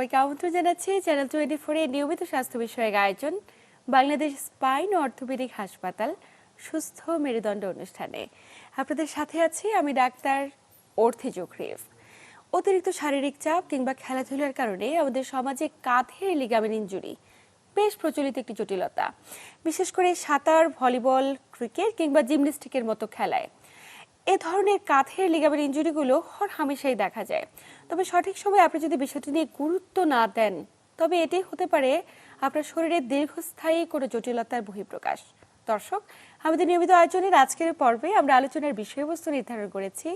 সবাইকে আমন্ত্রণ জানাচ্ছি চ্যানেল 24 এর নিয়মিত স্বাস্থ্য বিষয়ক আয়োজন বাংলাদেশ স্পাইন ও অর্থোপেডিক হাসপাতাল সুস্থ মেরুদণ্ড অনুষ্ঠানে। আপনাদের সাথে আছি আমি ডাক্তার অর্থি জোখরিফ। অতিরিক্ত শারীরিক চাপ কিংবা খেলাধুলার কারণে আমাদের সমাজে কাঁধের লিগামেন্ট ইনজুরি বেশ প্রচলিত একটি জটিলতা, বিশেষ করে সাঁতার, ভলিবল, ক্রিকেট কিংবা জিমন্যাস্টিকের মতো খেলায় এ ধরনের কাঁধের লিগামেন্ট ইনজুরিগুলো হরহামেশাই দেখা যায়। তবে সঠিক সময়ে আপনি যদি বিষয়টি নিয়ে গুরুত্ব না দেন, তবে এটি হতে পারে আপনার শরীরে দীর্ঘস্থায়ী কোনো জটিলতার বহিঃপ্রকাশ। দর্শক, আমাদের নিয়মিত আয়োজনের আজকের পর্বে আমরা আলোচনার বিষয়বস্তু নির্ধারণ করেছি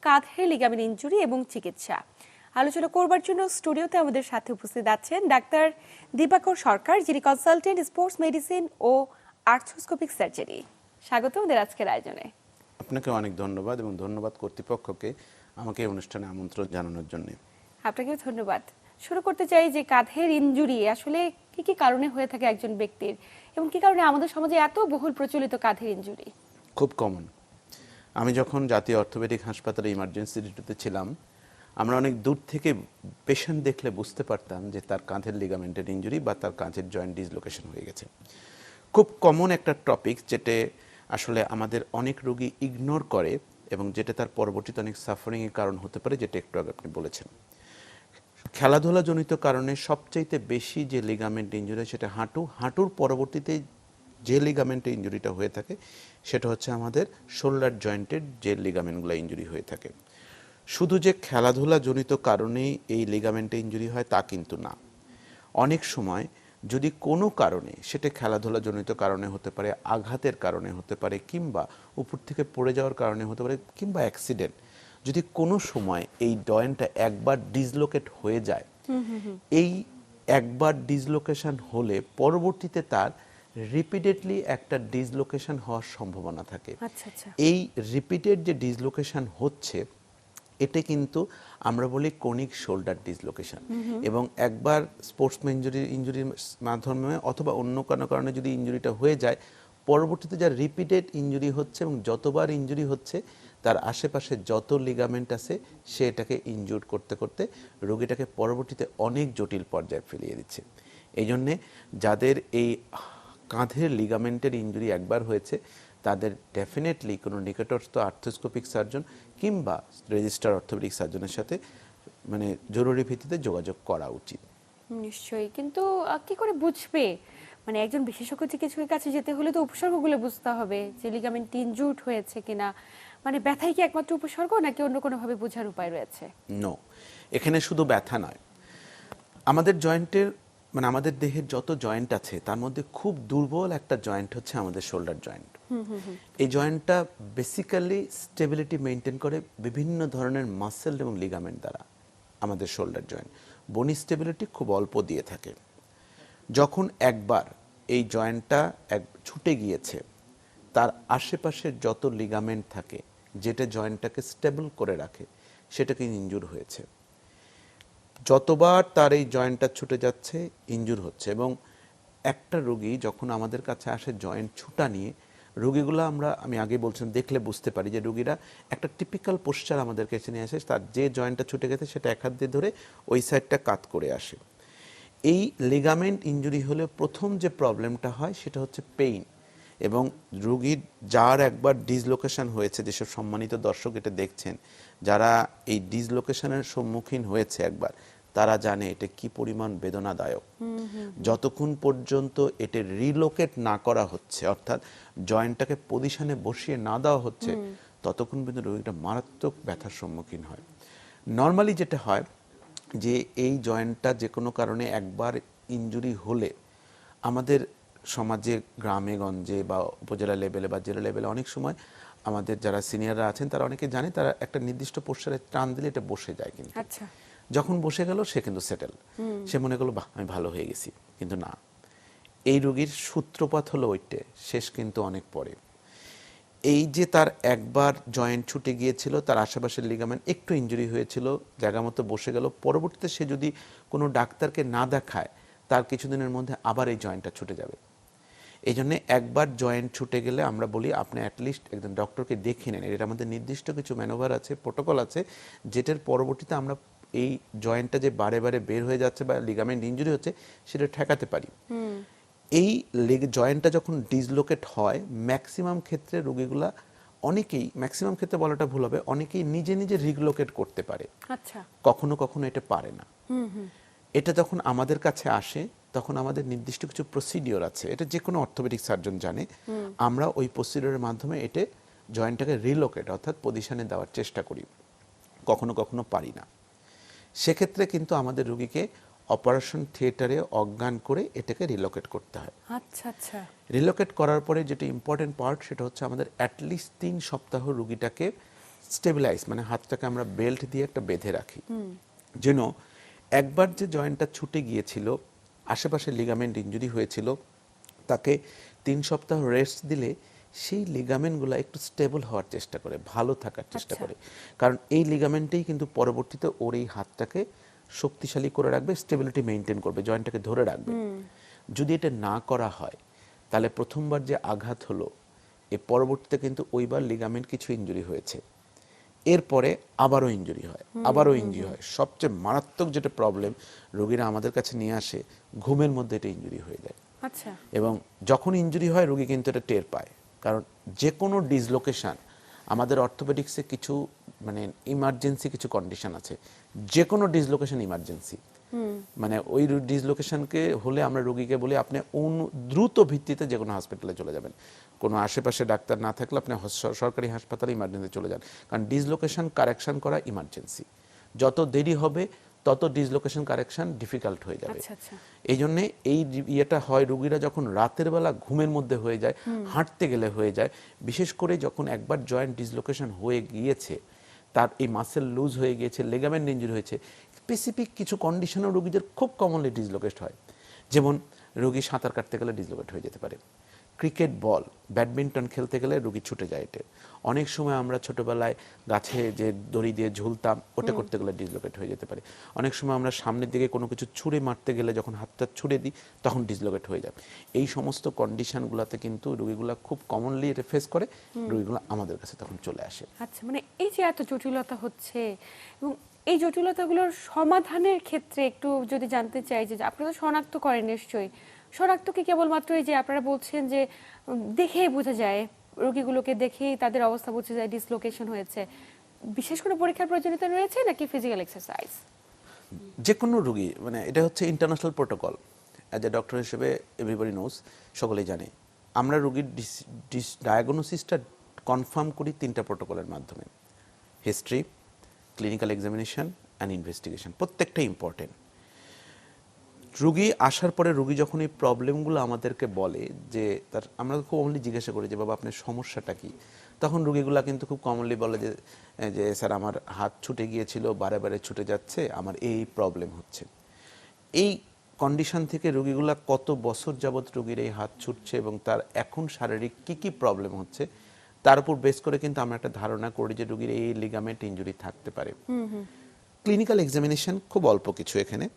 কাঁধের লিগামেন্ট ইনজুরি এবং চিকিৎসা। আলোচনা করবার জন্য স্টুডিওতে আমাদের সাথে উপস্থিত আছেন ডাক্তার দীপাকর সরকার, যিনি কনসালটেন্ট স্পোর্টস মেডিসিন ও আর্থ্রোস্কোপিক সার্জারি। স্বাগত আমাদের আজকের আয়োজনে। আপনাকে অনেক ধন্যবাদ এবং ধন্যবাদ কর্তৃপক্ষকে আমাকে এই অনুষ্ঠানে আমন্ত্রণ জানানোর জন্য। আপনাকেও ধন্যবাদ। শুরু করতে চাই যে কাঁধের ইনজুরি আসলে কি কি কারণে হয়ে থাকে একজন ব্যক্তির, এবং কি কারণে আমাদের সমাজে এত বহুল প্রচলিত কাঁধের ইনজুরি? খুব কমন। আমি যখন জাতীয় অর্থোপেডিক হাসপাতালে ইমার্জেন্সি ডিউটিতে ছিলাম, আমরা অনেক দূর থেকে পেশেন্ট দেখলে বুঝতে পারতাম যে তার কাঁধের লিগামেন্টের ইনজুরি বা তার কাঁধের জয়েন্ট ডিসলোকেশন হয়ে গেছে। খুব কমন একটা টপিক, যেটা আসলে আমাদের অনেক রোগী ইগনোর করে এবং যেটা তার পরবর্তীতে অনেক সাফারিংয়ের কারণ হতে পারে, যেটা একটু আগে আপনি বলেছেন। খেলাধুলাজনিত কারণে সবচাইতে বেশি যে লিগামেন্ট ইনজুরি সেটা হাঁটুর পরবর্তীতে যে লিগামেন্টে ইনজুরিটা হয়ে থাকে সেটা হচ্ছে আমাদের শোল্ডার জয়েন্টের যে লিগামেন্টগুলো ইনজুরি হয়ে থাকে। শুধু যে খেলাধুলাজনিত কারণেই এই লিগামেন্টে ইনজুরি হয় তা কিন্তু না। অনেক সময় যদি কোনো কারণে, সেটা খেলাধুলাজনিত কারণে হতে পারে, আঘাতের কারণে হতে পারে, কিংবা উপর থেকে পড়ে যাওয়ার কারণে হতে পারে, কিংবা অ্যাক্সিডেন্ট, যদি কোনো সময় এই জয়েন্টটা একবার ডিসলোকেট হয়ে যায়, এই একবার ডিসলোকেশন হলে পরবর্তীতে তার রিপিটেডলি একটা ডিসলোকেশন হওয়ার সম্ভাবনা থাকে। এই রিপিটেড যে ডিসলোকেশন হচ্ছে, এটা কিন্তু আমরা বলি ক্রনিক শোল্ডার ডিসলোকেশন। এবং একবার স্পোর্টসম্যান ইনজুরির মাধ্যমে অথবা অন্য কোনো কারণে যদি ইনজুরিটা হয়ে যায়, পরবর্তীতে যা রিপিটেড ইনজুরি হচ্ছে এবং যতবার ইনজুরি হচ্ছে তার আশেপাশে যত লিগামেন্ট আছে সে এটাকে ইনজুর করতে করতে রোগীটাকে পরবর্তীতে অনেক জটিল পর্যায়ে ফেলিয়ে দিচ্ছে। এই জন্যে যাদের এই কাঁধের লিগামেন্টের ইনজুরি একবার হয়েছে, তাদের ডেফিনেটলি কোনো নিকটস্থ আর্থ্রোস্কোপিক সার্জন কিংবা রেজিস্টার অর্থোপেডিক সার্জনের সাথে মানে জরুরি ভিত্তিতে যোগাযোগ করা উচিত। নিশ্চয়ই, কিন্তু কি করে বুঝবে? মানে একজন বিশেষজ্ঞ চিকিৎসকের কাছে যেতে হলে তো উপসর্গগুলো বুঝতে হবে যে লিগামেন্ট ইনজুর্ড হয়েছে কিনা। মানে ব্যথাই কি একমাত্র উপসর্গ, নাকি অন্য কোনোভাবে বোঝার উপায় রয়েছে? নো, এখানে শুধু ব্যথা নয়। আমাদের জয়েন্টের মানে আমাদের দেহের যত জয়েন্ট আছে তার মধ্যে খুব দুর্বল একটা জয়েন্ট হচ্ছে আমাদের শোল্ডার জয়েন্ট। এই জয়েন্টটা বেসিক্যালি স্টেবিলিটি মেনটেন করে বিভিন্ন ধরনের মাসেল এবং লিগামেন্ট দ্বারা। আমাদের শোল্ডার জয়েন্ট বনি স্টেবিলিটি খুব অল্প দিয়ে থাকে। যখন একবার এই জয়েন্টটা ছুটে গিয়েছে, তার আশেপাশের যত লিগামেন্ট থাকে যেটা জয়েন্টটাকে স্টেবল করে রাখে সেটাকে ইনজুর হয়েছে। যতবার তার এই জয়েন্টটা ছুটে যাচ্ছে ইনজুর হচ্ছে। এবং একটা রোগী যখন আমাদের কাছে আসে জয়েন্ট ছুটা নিয়ে, রোগীগুলো আমি আগে বলছিলাম দেখলে বুঝতে পারি যে রোগীরা একটা টিপিক্যাল পোশ্চার আমাদের কাছে নিয়ে আসে। তার যে জয়েন্টটা ছুটে গেছে সেটা এক হাত দিয়ে ধরে ওই সাইডটা কাত করে আসে। এই লিগামেন্ট ইনজুরি হলে প্রথম যে প্রবলেমটা হয় সেটা হচ্ছে পেইন। এবং রোগীর যার একবার ডিসলোকেশন হয়েছে, যেসব সম্মানিত দর্শক এটা দেখছেন, যারা এই ডিসলোকেশনের সম্মুখীন হয়েছে একবার, তারা জানে এটা কি পরিমাণ বেদনাদায়ক। যতক্ষণ পর্যন্ত এটা রিলোকেট না করা হচ্ছে, অর্থাৎ জয়েন্টটাকে পজিশনে বসিয়ে না দেওয়া হচ্ছে, ততক্ষণ পর্যন্ত রোগীটা মারাত্মক ব্যথার সম্মুখীন হয়। নর্মালি যেটা হয় যে এই জয়েন্টটা যে কোনো কারণে একবার ইনজুরি হলে আমাদের সমাজে গ্রামে গঞ্জে বা উপজেলা লেভেলে বা জেলা লেভেলে অনেক সময় আমাদের যারা সিনিয়ররা আছেন তারা অনেকে জানে, তারা একটা নির্দিষ্ট পোশ্চারে টান দিলে এটা বসে যায়। কিন্তু যখন বসে গেল সে কিন্তু সেটেল, সে মনে করলো বাহ আমি ভালো হয়ে গেছি। কিন্তু না, এই রোগীর সূত্রপাত হলো ওইটে, শেষ কিন্তু অনেক পরে। এই যে তার একবার জয়েন্ট ছুটে গিয়েছিল, তার আশেপাশের লিগামেন্ট একটু ইনজুরি হয়েছিল, জায়গা মতো বসে গেল, পরবর্তীতে সে যদি কোনো ডাক্তারকে না দেখায় তার কিছুদিনের মধ্যে আবার এই জয়েন্টটা ছুটে যাবে। এই জন্য একবার জয়েন্ট ছুটে গেলে আমরা বলি আপনি অ্যাটলিস্ট একজন ডক্টরকে দেখিয়ে নেন। এটা আমাদের নির্দিষ্ট কিছু ম্যানোভার আছে, প্রোটোকল আছে, যেটার পরবর্তীতে আমরা এই জয়েন্টটা যে বারে বারে বের হয়ে যাচ্ছে বা লিগামেন্ট ইনজুরি হচ্ছে সেটা ঠেকাতে পারি। এই জয়েন্টটা যখন ডিসলোকেট হয় ম্যাক্সিমাম ক্ষেত্রে রোগীগুলা অনেকেই, ম্যাক্সিমাম ক্ষেত্রে বলাটা ভুল হবে, অনেকেই নিজে নিজে রিলোকেট করতে পারে, আচ্ছা। কখনো কখনো এটা পারে না। এটা যখন আমাদের কাছে আসে তখন আমাদের নির্দিষ্ট কিছু প্রসিডিওর আছে, এটা যে কোনো অর্থোপেডিক সার্জন জানে। আমরা ওই প্রসিডিওরের মাধ্যমে এটা জয়েন্টটাকে রিলোকেট অর্থাৎ পজিশনে দেওয়ার চেষ্টা করি, কখনো কখনো পারি না। সেক্ষেত্রে কিন্তু আমাদের রোগীকে অপারেশন থিয়েটারে অজ্ঞান করে এটাকে রিলোকেট করতে হয়। আচ্ছা আচ্ছা। রিলোকেট করার পরে যেটা ইম্পর্টেন্ট পার্ট সেটা হচ্ছে আমাদের অ্যাটলিস্ট 3 সপ্তাহ রোগীটাকে স্টেবিলাইজ, মানে হাতটাকে আমরা বেল্ট দিয়ে একটা বেঁধে রাখি, যেন একবার যে জয়েন্টটা ছুটে গিয়েছিল, আশেপাশে লিগামেন্ট ইনজুরি হয়েছিল, তাকে 3 সপ্তাহ রেস্ট দিলে সেই লিগামেন্টগুলো একটু স্টেবল হওয়ার চেষ্টা করে, ভালো থাকার চেষ্টা করে। কারণ এই লিগামেন্টেই কিন্তু পরবর্তীতে ওর এই হাতটাকে শক্তিশালী করে রাখবে, স্টেবিলিটি মেনটেন করবে, জয়েন্টটাকে ধরে রাখবে। যদি এটা না করা হয় তাহলে প্রথমবার যে আঘাত হলো এর পরবর্তীতে কিন্তু ওইবার লিগামেন্ট কিছু ইনজুরি হয়েছে, এরপরে আবারও ইনজুরি হয়, আবারও ইনজুরি হয়। সবচেয়ে মারাত্মক যেটা প্রবলেম রোগীরা আমাদের কাছে নিয়ে আসে, ঘুমের মধ্যে এটা ইনজুরি হয়ে যায়। আচ্ছা। এবং যখন ইনজুরি হয় রোগী কিন্তু এটা টের পায়, কারণ যে কোনো ডিসলোকেশন, আমাদের অর্থোপেডিক্সে কিছু মানে ইমার্জেন্সি কিছু কন্ডিশন আছে, যে কোনো ডিসলোকেশন ইমার্জেন্সি। মানে ওই ডিসলোকেশনকে হলে আমরা রোগীকে বলি আপনি দ্রুত ভিত্তিতে যে কোনো হসপিটালে চলে যাবেন, কোনো আশেপাশে ডাক্তার না থাকলে আপনি সরকারি হাসপাতালে ইমার্জেন্সি চলে যান, কারণ ডিসলোকেশন কারেকশন করা ইমার্জেন্সি। যত দেরি হবে তত ডিসলোকেশন কারেকশন ডিফিকাল্ট হয়ে যাবে। আচ্ছা আচ্ছা। এই জন্যে এই ইয়েটা হয় রোগীরা যখন রাতের বেলা ঘুমের মধ্যে হয়ে যায়, হাঁটতে গেলে হয়ে যায়, বিশেষ করে যখন একবার জয়েন্ট ডিসলোকেশন হয়ে গিয়েছে, তার এই মাসেল লুজ হয়ে গিয়েছে, লিগামেন্ট ইনজুরি হয়েছে, স্পেসিফিক কিছু কন্ডিশনেও রোগীদের খুব কমনলি ডিসলোকেট হয়। যেমন রোগী সাঁতার কাটতে গেলে ডিসলোকেট হয়ে যেতে পারে, ক্রিকেট বল ব্যাডমিন্টন খেলতে গেলে রোগী ছুটে যায় এটা। অনেক সময় আমরা ছোটবেলায় গাছে যে দড়ি দিয়ে ঝুলতাম ওটা করতে গেলে ডিসলোকেট হয়ে যেতে পারে। অনেক সময় আমরা সামনের দিকে কোনো কিছু ছুঁড়ে মারতে গেলে যখন হাতটা ছুঁড়ে দিই তখন ডিসলোকেট হয়ে যায়। এই সমস্ত কন্ডিশনগুলোতে কিন্তু রোগীগুলো খুব কমনলি এটা ফেস করে, রোগীগুলো আমাদের কাছে তখন চলে আসে। আচ্ছা, মানে এই যে এত জটিলতা হচ্ছে এবং এই জটিলতাগুলোর সমাধানের ক্ষেত্রে একটু যদি জানতে চাই যে আপনারা শনাক্ত করেন নিশ্চয়ই, শনাক্ত কি কেবলমাত্র এই যে আপনারা বলছেন যে দেখে বোঝা যায়, রোগীগুলোকে দেখেই তাদের অবস্থা বোঝা যায় ডিসলোকেশন হয়েছে, বিশেষ করে পরীক্ষার প্রয়োজনীয়তা রয়েছে নাকি ফিজিক্যাল এক্সারসাইজ? যে কোনো রোগী, মানে এটা হচ্ছে international protocol, as a doctor হিসেবে এভরিবডি নোস, সকলেই জানে আমরা রোগীর ডায়াগনোসিসটা কনফার্ম করি 3টা প্রোটোকলের মাধ্যমে: history, clinical examination and investigation. প্রত্যেকটা ইম্পর্টেন্ট। রোগী আসার পরে রোগী যখন এই প্রবলেমগুলো আমাদেরকে বলে, যে তার আমরা খুব কমনলি জিজ্ঞাসা করি যে বাবা আপনার সমস্যাটা কি, তখন রোগীগুলা কিন্তু খুব কমনলি বলে যে যে স্যার আমার হাত ছুটে গিয়েছিল, বারে বারে ছুটে যাচ্ছে, আমার এই প্রবলেম হচ্ছে। এই কন্ডিশন থেকে রোগীগুলা কত বছর যাবত রোগীর এই হাত ছুটছে এবং তার এখন শারীরিক কি কি প্রবলেম হচ্ছে তার উপর বেস করে কিন্তু আমরা একটা ধারণা করি যে রোগীর এই লিগামেন্ট ইনজুরি থাকতে পারে। ক্লিনিক্যাল এক্সামিনেশন খুব অল্প কিছু এখানে,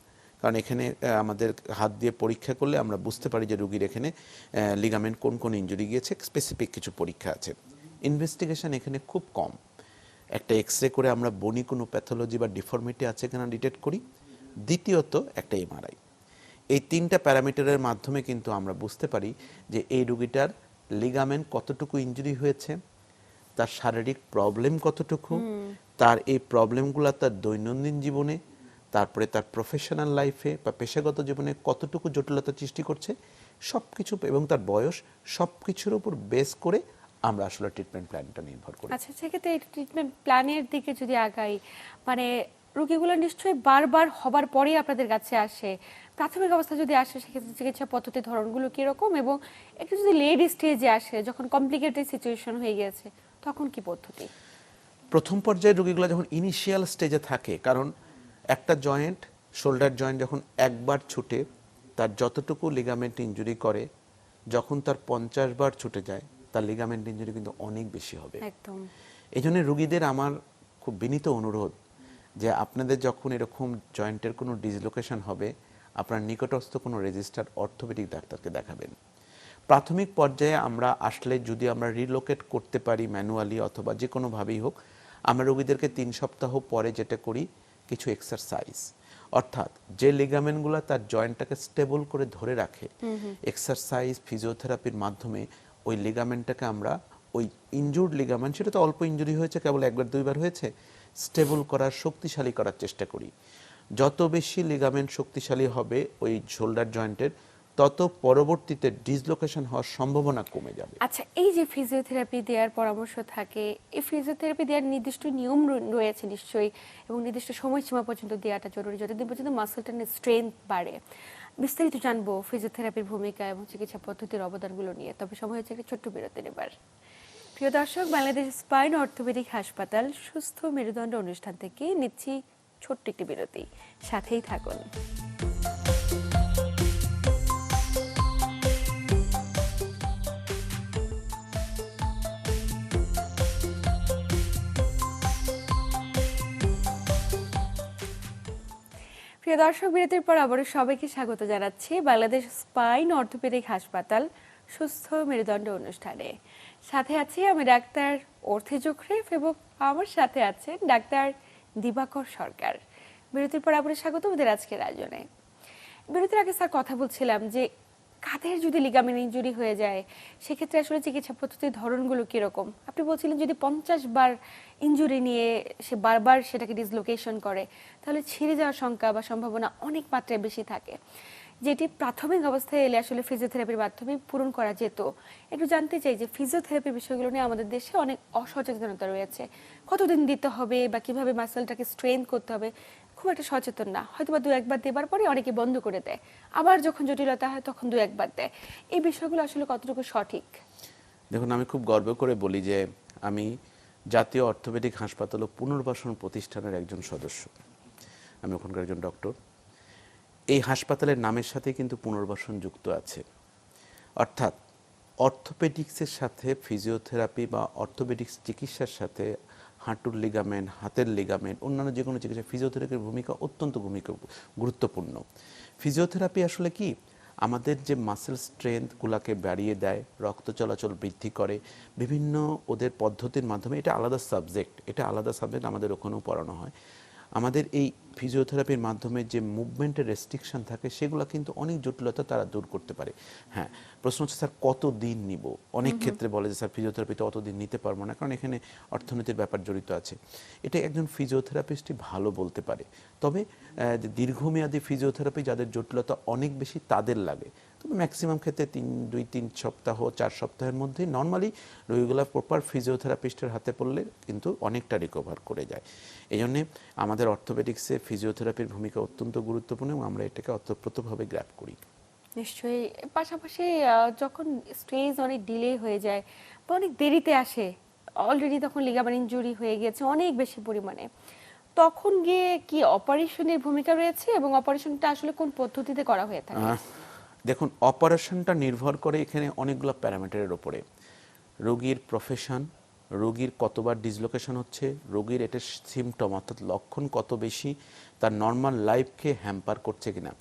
কারণ এখানে আমাদের হাত দিয়ে পরীক্ষা করলে আমরা বুঝতে পারি যে রোগীর এখানে লিগামেন্ট কোন কোন ইনজুরি গিয়েছে, স্পেসিফিক কিছু পরীক্ষা আছে। ইনভেস্টিগেশন এখানে খুব কম, একটা এক্সরে করে আমরা বনি কোনো প্যাথোলজি বা ডিফর্মিটি আছে কিনা ডিটেক্ট করি, দ্বিতীয়ত একটা এমআরআই। এই 3টা প্যারামিটারের মাধ্যমে কিন্তু আমরা বুঝতে পারি যে এই রোগীটার লিগামেন্ট কতটুকু ইনজুরি হয়েছে, তার শারীরিক প্রবলেম কতটুকু, তার এই প্রবলেমগুলো তার দৈনন্দিন জীবনে, তারপরে তার প্রফেশনাল লাইফে বা পেশাগত জীবনে কতটুকু জটিলতা সৃষ্টি করছে, সব কিছু, এবং তার বয়স, সব কিছুর উপর বেস করে আমরা আসলে ট্রিটমেন্ট প্ল্যানটা নির্ভর করি। আচ্ছা, সেক্ষেত্রে এই ট্রিটমেন্ট প্ল্যানের দিকে যদি আগাই, মানে রোগীগুলো নিশ্চয়ই বারবার হবার পরেই আপনাদের কাছে আসে, প্রাথমিক অবস্থা যদি আসে সেক্ষেত্রে চিকিৎসা পদ্ধতি ধরনগুলো কীরকম, এবং একটু যদি লেট স্টেজে আসে যখন কমপ্লিকেটেড সিচুয়েশন হয়ে গেছে তখন কি পদ্ধতি? প্রথম পর্যায়ে রোগীগুলো যখন ইনিশিয়াল স্টেজে থাকে, কারণ একটা জয়েন্ট, শোল্ডার জয়েন্ট যখন একবার ছুটে তার যতটুকু লিগামেন্ট ইনজুরি করে, যখন তার 50 বার ছুটে যায় তার লিগামেন্ট ইনজুরি কিন্তু অনেক বেশি হবে। একদম। এই জন্য রোগীদের আমার খুব বিনীত অনুরোধ যে আপনাদের যখন এরকম জয়েন্টের কোনো ডিসলোকেশন হবে, আপনার নিকটস্থ কোনো রেজিস্টার্ড অর্থোপেডিক ডাক্তারকে দেখাবেন। প্রাথমিক পর্যায়ে আমরা আসলে যদি আমরা রিলোকেট করতে পারি ম্যানুয়ালি অথবা যে কোনোভাবেই হোক, আমরা রোগীদেরকে 3 সপ্তাহ পরে যেটা করি, কিছু এক্সারসাইজ, অর্থাৎ যে লিগামেন্টগুলো তার জয়েন্টটাকে স্টেবল করে ধরে রাখে, এক্সারসাইজ ফিজিওথেরাপির মাধ্যমে ওই লিগামেন্টটাকে আমরা ওই ইনজুর্ড লিগামেন্ট, সেটা তো অল্প ইনজুরি হয়েছে, কেবল একবার দুইবার হয়েছে, স্টেবল করার, শক্তিশালী করার চেষ্টা করি। যত বেশি লিগামেন্ট শক্তিশালী হবে ওই শোল্ডার জয়েন্টের, তত পরবর্তীতে ডিসলোকেশন হওয়ার সম্ভাবনা কমে যাবে। আচ্ছা, এই যে ফিজিওথেরাপি দেওয়ার পরামর্শ থাকে, এই ফিজিওথেরাপি দেওয়ার নির্দিষ্ট নিয়ম রয়েছে নিশ্চয়ই, এবং নির্দিষ্ট সময়সীমা পর্যন্ত দেওয়াটা জরুরি, যতদিন পর্যন্ত মাসলটার স্ট্রেংথ বাড়ে। বিস্তারিত জানবো ফিজিওথেরাপির ভূমিকা এবং চিকিৎসা পদ্ধতির অবদানগুলো নিয়ে, তবে সময় হচ্ছে একটা ছোট্ট বিরতি নেবার। প্রিয় দর্শক, বাংলাদেশ স্পাইন অর্থোপেডিক হাসপাতাল সুস্থ মেরুদণ্ড অনুষ্ঠান থেকে নিচ্ছি ছোট্ট একটি বিরতি, সাথেই থাকুন। প্রিয় দর্শক, বিরতির পর আবারও সবাইকে স্বাগত জানাচ্ছি বাংলাদেশ স্পাইন অর্থোপেডিক হাসপাতাল সুস্থ মেরুদণ্ড অনুষ্ঠানে। সাথে আছি আমি ডাক্তার অর্থে জোখরেফ এবং আমার সাথে আছেন ডাক্তার দিবাকর সরকার। বিরতির পর আবারও স্বাগত ওদের আজকের আয়োজনে। বিরতির আগে স্যার কথা বলছিলাম যে কাঁধের যদি লিগামেন্ট ইনজুরি হয়ে যায় সেক্ষেত্রে আসলে চিকিৎসা পদ্ধতির ধরনগুলো কিরকম। আপনি বলছিলেন যদি 50 বার ইনজুরি নিয়ে সে বারবার সেটাকে ডিসলোকেশন করে তাহলে ছিঁড়ে যাওয়ার সংখ্যা বা সম্ভাবনা অনেক মাত্রায় বেশি থাকে, যেটি প্রাথমিক অবস্থায় এলে আসলে ফিজিওথেরাপির মাধ্যমে পূরণ করা যেত। একটু জানতে চাই যে ফিজিওথেরাপির বিষয়গুলো নিয়ে আমাদের দেশে অনেক অসচেতনতা রয়েছে, কতদিন দিতে হবে বা কিভাবে মাসলটাকে স্ট্রেন করতে হবে খুব একটা সচেতন না, হয়তো বা 2-1 বার দেবার পরে অনেকে বন্ধ করে দেয়, আবার যখন জটিলতা হয় তখন 2-1 বার দেয়। এই বিষয়গুলো আসলে কতটুকু সঠিক? দেখুন, আমি খুব গর্ব করে বলি যে আমি জাতীয় অর্থোপেডিক হাসপাতাল ও পুনর্বাসন প্রতিষ্ঠানের একজন সদস্য, আমি ওখানকার একজন ডক্টর। এই হাসপাতালের নামের সাথে কিন্তু পুনর্বাসন যুক্ত আছে, অর্থাৎ অর্থোপেডিক্সের সাথে ফিজিওথেরাপি বা অর্থোপেডিক্স চিকিৎসার সাথে হাঁটুর লিগামেন্ট, হাতের লিগামেন্ট, অন্যান্য যে কোনো চিকিৎসা ফিজিওথেরাপির ভূমিকা অত্যন্ত গুরুত্বপূর্ণ। ফিজিওথেরাপি আসলে কি আমাদের যে মাসেল স্ট্রেংথগুলোকে বাড়িয়ে দেয়, রক্ত চলাচল বৃদ্ধি করে বিভিন্ন ওদের পদ্ধতির মাধ্যমে। এটা আলাদা সাবজেক্ট, আমাদের ওখানেও পড়ানো হয়। আমাদের এই ফিজিওথেরাপির মাধ্যমে যে মুভমেন্টের রেস্ট্রিকশন থাকে সেগুলো কিন্তু অনেক জটিলতা তারা দূর করতে পারে। হ্যাঁ, প্রশ্ন হচ্ছে স্যার কত দিন নিব? অনেক ক্ষেত্রে বলে যে স্যার ফিজিওথেরাপিতে অত দিন নিতে পারবো না, কারণ এখানে অর্থনীতির ব্যাপার জড়িত আছে। এটা একজন ফিজিওথেরাপিস্টই ভালো বলতে পারে। তবে দীর্ঘমেয়াদী ফিজিওথেরাপি যাদের জটিলতা অনেক বেশি তাদের লাগে, তবে ম্যাক্সিমাম ক্ষেত্রে 2-3 সপ্তাহ 4 সপ্তাহের মধ্যেই নর্মালি রোগীগুলো প্রপার ফিজিওথেরাপিস্টের হাতে পড়লে কিন্তু অনেকটা রিকভার করে যায়। এই জন্যে আমাদের অর্থোপেডিক্সে ফিজিওথেরাপির ভূমিকা অত্যন্ত গুরুত্বপূর্ণ এবং আমরা এটাকে অতপ্রতভাবে গ্র্যাব করি। নিশ্চয়ই। পাশাপাশি যখন স্টেজ অনেক ডিলে হয়ে যায় বা অনেক দেরিতে আসে, অলরেডি তখন লিগামেন্ট ইনজুরি হয়ে গেছে অনেক বেশি পরিমাণে, তখন গিয়ে কি অপারেশনের ভূমিকা রয়েছে এবং অপারেশনটা আসলে কোন পদ্ধতিতে করা হয়ে থাকে? দেখুন, অপারেশনটা নির্ভর করে এখানে অনেকগুলো প্যারামিটারের ওপরে। রোগীর প্রফেশন, রোগীর কতবার ডিসলোকেশন হচ্ছে, রোগীর এটা সিমটম অর্থাৎ লক্ষণ কত বেশি, তার নর্মাল লাইফকে হ্যাম্পার করছে কিনা।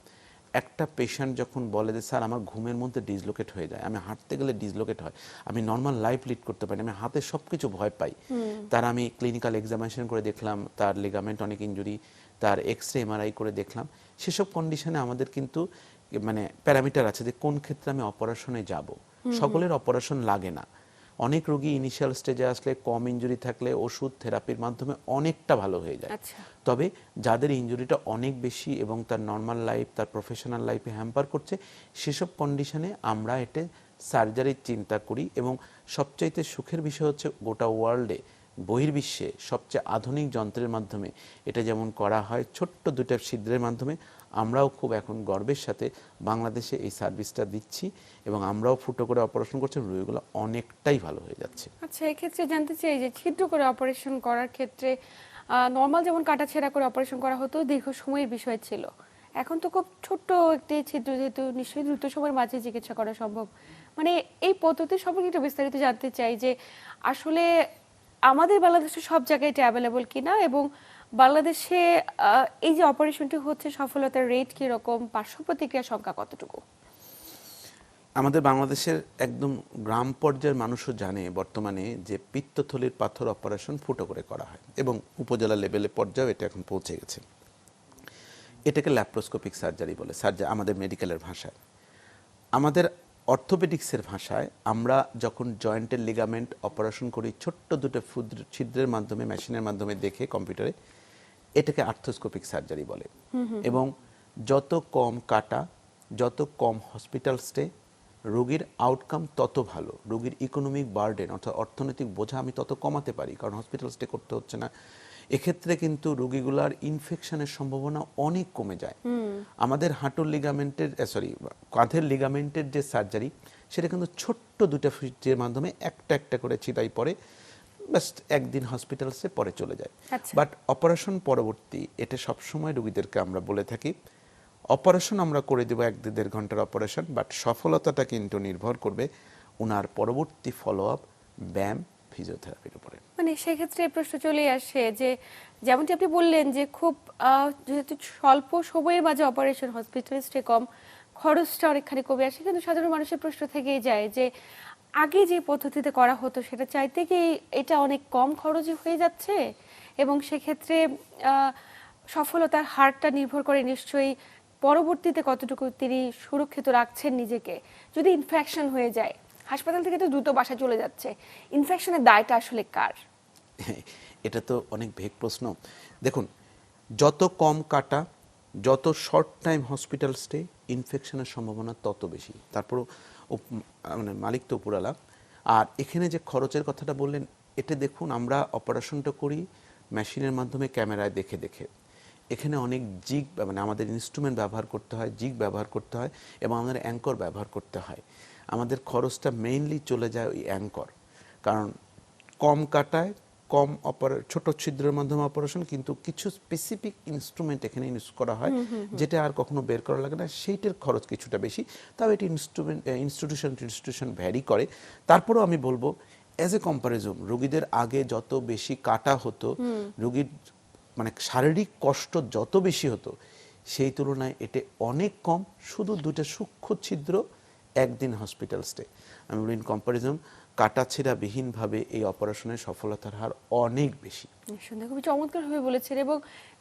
একটা পেশেন্ট যখন বলে যে স্যার আমার ঘুমের মধ্যে ডিসলোকেট হয়ে যায়, আমি হাঁটতে গেলে ডিসলোকেট হয়, আমি নর্মাল লাইফ লিড করতে পারি, আমি হাতে সব কিছু ভয় পাই, তার আমি ক্লিনিক্যাল এক্সামিনেশন করে দেখলাম তার লিগামেন্ট অনেক ইনজুরি, তার এক্সরে এমআরআই করে দেখলাম, সেসব কন্ডিশনে আমাদের কিন্তু মানে প্যারামিটার আছে যে কোন ক্ষেত্রে আমি অপারেশনে যাব। সকলের অপারেশন লাগে না, অনেক রোগী ইনিশিয়াল স্টেজে আসলে কম ইনজুরি থাকলে ওষুধ থেরাপির মাধ্যমে অনেকটা ভালো হয়ে যায়। তবে যাদের ইনজুরিটা অনেক বেশি এবং তার নর্মাল লাইফ, তার প্রফেশনাল লাইফে হ্যাম্পার করছে, সেসব কন্ডিশনে আমরা এটা সার্জারির চিন্তা করি। এবং সবচাইতে সুখের বিষয় হচ্ছে গোটা ওয়ার্ল্ডে বহির্বিশ্বে সবচেয়ে আধুনিক যন্ত্রের মাধ্যমে এটা যেমন করা হয় ছোট্ট 2টা ছিদ্রের মাধ্যমে, আমরাও খুব এখন গর্বের সাথে বাংলাদেশে এই সার্ভিসটা দিচ্ছি এবং আমরাও ফুটো করে অপারেশন করছি, রোগীগুলো অনেকটাই ভালো হয়ে যাচ্ছে। আচ্ছা, এক্ষেত্রে জানতে চাই যে ছিদ্র করে অপারেশন করার ক্ষেত্রে নর্মাল যেমন কাটাছেঁড়া করে অপারেশন করা হতো, দীর্ঘ সময়ের বিষয় ছিল, এখন তো খুব ছোট্ট একটি ছিদ্র, যেহেতু নিশ্চয়ই দ্রুত সময়ের মাঝে চিকিৎসা করা সম্ভব। মানে এই পদ্ধতি সম্পর্কে একটু বিস্তারিত জানতে চাই যে আসলে আমাদের বাংলাদেশে সব জায়গায় এটা অ্যাভেলেবল কিনা, এবং বাংলাদেশে এই যে অপারেশনটি হচ্ছে সফলতার রেট কিরকম, পার্শ্ব প্রতিক্রিয়ার সংখ্যা কতটুকু? আমাদের বাংলাদেশের একদম গ্রাম পর্যায়ের মানুষও জানে বর্তমানে যে পিত্তথলির পাথর অপারেশন ফুটো করে করা হয় এবং উপজেলা লেভেলে পর্যায়ে এটা এখন পৌঁছে গেছে। এটাকে ল্যাপ্রোস্কোপিক সার্জারি বলে, আমাদের মেডিকেলের ভাষায়। আমাদের অর্থোপেডিক্সের ভাষায় আমরা যখন জয়েন্টের লিগামেন্ট অপারেশন করি ছোট্ট দুটো ছিদ্রের মাধ্যমে, মেশিনের মাধ্যমে দেখে কম্পিউটারে, এটাকে আর্থ্রোস্কোপিক সার্জারি বলে। এবং যত কম কাটা, যত কম হসপিটাল স্টে, রোগীর আউটকাম তত ভালো, রোগীর ইকোনমিক বার্ডেন অর্থাৎ অর্থনৈতিক বোঝা আমি তত কমাতে পারি, কারণ হসপিটাল স্টে করতে হচ্ছে না। এক্ষেত্রে কিন্তু রোগীগুলার ইনফেকশনের সম্ভাবনা অনেক কমে যায়। আমাদের হাঁটুর লিগামেন্টের কাঁধের লিগামেন্টের যে সার্জারি, সেটা কিন্তু ছোট্ট দুটো ফিটের মাধ্যমে একটা একটা করে ছিটাই পড়ে, বাস একদিন হসপিটালসে পরে চলে যায়। বাট অপারেশন পরবর্তী, এটা সবসময় রোগীদেরকে আমরা বলে থাকি, অপারেশন আমরা করে দেবো 1-1.5 ঘন্টার অপারেশন, বাট সফলতাটা কিন্তু নির্ভর করবে ওনার পরবর্তী ফলো আপ, ব্যায়াম, ফিজিওথেরাপির উপরে। মানে সেক্ষেত্রে প্রশ্ন চলে আসে যে, যেমনটি আপনি বললেন যে খুব যেহেতু স্বল্প সময়ের মাঝে অপারেশন, হসপিটাল স্টে কম, খরচটা অনেকখানি কমে আসে, কিন্তু সাধারণ মানুষের প্রশ্ন থেকেই যায় যে আগে যে পদ্ধতিতে করা হতো সেটা চাইতে কি এটা অনেক কম খরচে হয়ে যাচ্ছে, এবং সেক্ষেত্রে সফলতার হারটা নির্ভর করে নিশ্চয়ই পরবর্তীতে কতটুকু তিনি সুরক্ষিত রাখছেন নিজেকে। যদি ইনফেকশন হয়ে যায়, হাসপাতাল থেকে তো দ্রুত বাসা চলে যাচ্ছে, ইনফেকশনের দায়টা আসলে কার? এটা তো অনেক ভেগ প্রশ্ন। দেখুন, যত কম কাটা, যত শর্ট টাইম হসপিটাল স্টে, ইনফেকশনের সম্ভাবনা তত বেশি। তারপরও মানে মালিক তো উপরালা। আর এখানে যে খরচের কথাটা বললেন, এটা দেখুন, আমরা অপারেশনটা করি মেশিনের মাধ্যমে, ক্যামেরায় দেখে দেখে। এখানে অনেক জিগ, মানে আমাদের ইনস্ট্রুমেন্ট ব্যবহার করতে হয়, জিগ ব্যবহার করতে হয়, এবং আমাদের অ্যাঙ্কর ব্যবহার করতে হয়। আমাদের খরচটা মেইনলি চলে যায় ওই অ্যাঙ্কর, কারণ কম কাটায়, কম ছোট ছিদ্রের মাধ্যমে অপারেশন, কিন্তু কিছু স্পেসিফিক ইনস্ট্রুমেন্ট এখানে ইউজ করা হয় যেটা আর কখনো বের করা লাগে না, সেইটার খরচ কিছুটা বেশি। তবে এটি ইনস্টিটিউশন ভ্যারি করে। তারপরেও আমি বলবো, অ্যাজ এ কম্পারিজন, রোগীদের আগে যত বেশি কাটা হতো, রোগীর মানে শারীরিক কষ্ট যত বেশি হতো, সেই তুলনায় এটা অনেক কম, শুধু দুটো সূক্ষ্ম ছিদ্র, একদিন হসপিটাল স্টে। আমি বলি ইন কম্পারিজন, কাটাছেঁড়া বিহীনভাবে এই অপারেশনের সফলতার হার অনেক বেশি। শুনে খুবই চমৎকারভাবে বলেছেন, এবং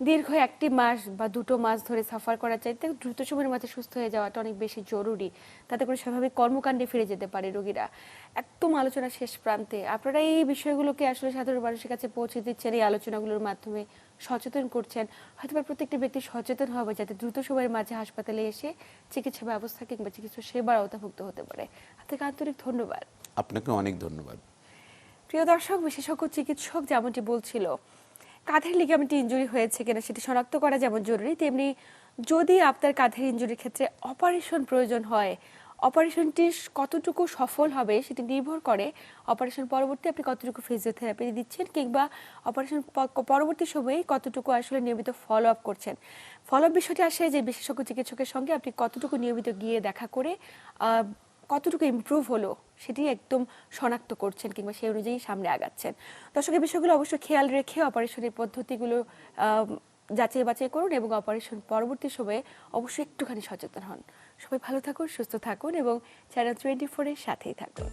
দীর্ঘ 1টি মাস বা 2টো মাস ধরে সাফার করার চাইতে দ্রুত সময়ের মধ্যে সুস্থ হয়ে যাওয়াটা অনেক বেশি জরুরি, তাতে করে স্বাভাবিক কর্মকাণ্ডে ফিরে যেতে পারে রোগীরা। একদম আলোচনা শেষ প্রান্তে, আপনারা এই বিষয়গুলোকে আসলে সাধারণ মানুষের কাছে পৌঁছে দিচ্ছেন, এই আলোচনাগুলোর মাধ্যমে সচেতন করছেন, হয়তো প্রত্যেকটি ব্যক্তি সচেতন হবে যাতে দ্রুত সময়ের মাঝে হাসপাতালে এসে চিকিৎসা ব্যবস্থা কিংবা চিকিৎসা সেবার আওতাভুক্ত হতে পারে। আপনাকে আন্তরিক ধন্যবাদ। আপনাকে অনেক ধন্যবাদ। প্রিয় দর্শক, বিশেষজ্ঞ চিকিৎসক যেমনটি বলছিল, কাঁধের লিগামেন্টে ইনজুরি হয়েছে কিনা সেটি শনাক্ত করা যেমন জরুরি, তেমনি যদি আপনার কাঁধের ইনজুরির ক্ষেত্রে অপারেশন প্রয়োজন হয়, অপারেশনটি কতটুকু সফল হবে সেটি নির্ভর করে অপারেশন পরবর্তী আপনি কতটুকু ফিজিওথেরাপি দিচ্ছেন, কিংবা অপারেশন পরবর্তী সময়ে কতটুকু আসলে নিয়মিত ফলো আপ করছেন। ফলো আপ বিষয়টি আসে যে বিশেষজ্ঞ চিকিৎসকের সঙ্গে আপনি কতটুকু নিয়মিত গিয়ে দেখা করে কতটুকু ইমপ্রুভ হলো সেটি একদম শনাক্ত করছেন, কিংবা সেই অনুযায়ী সামনে আগাচ্ছেন। দর্শকের বিষয়গুলো অবশ্যই খেয়াল রেখে অপারেশনের পদ্ধতিগুলো যাচাই বাছাই করুন, এবং অপারেশন পরবর্তী সময়ে অবশ্যই একটুখানি সচেতন হন। সবাই ভালো থাকুন, সুস্থ থাকুন, এবং চ্যানেল 24-এর সাথেই থাকুন।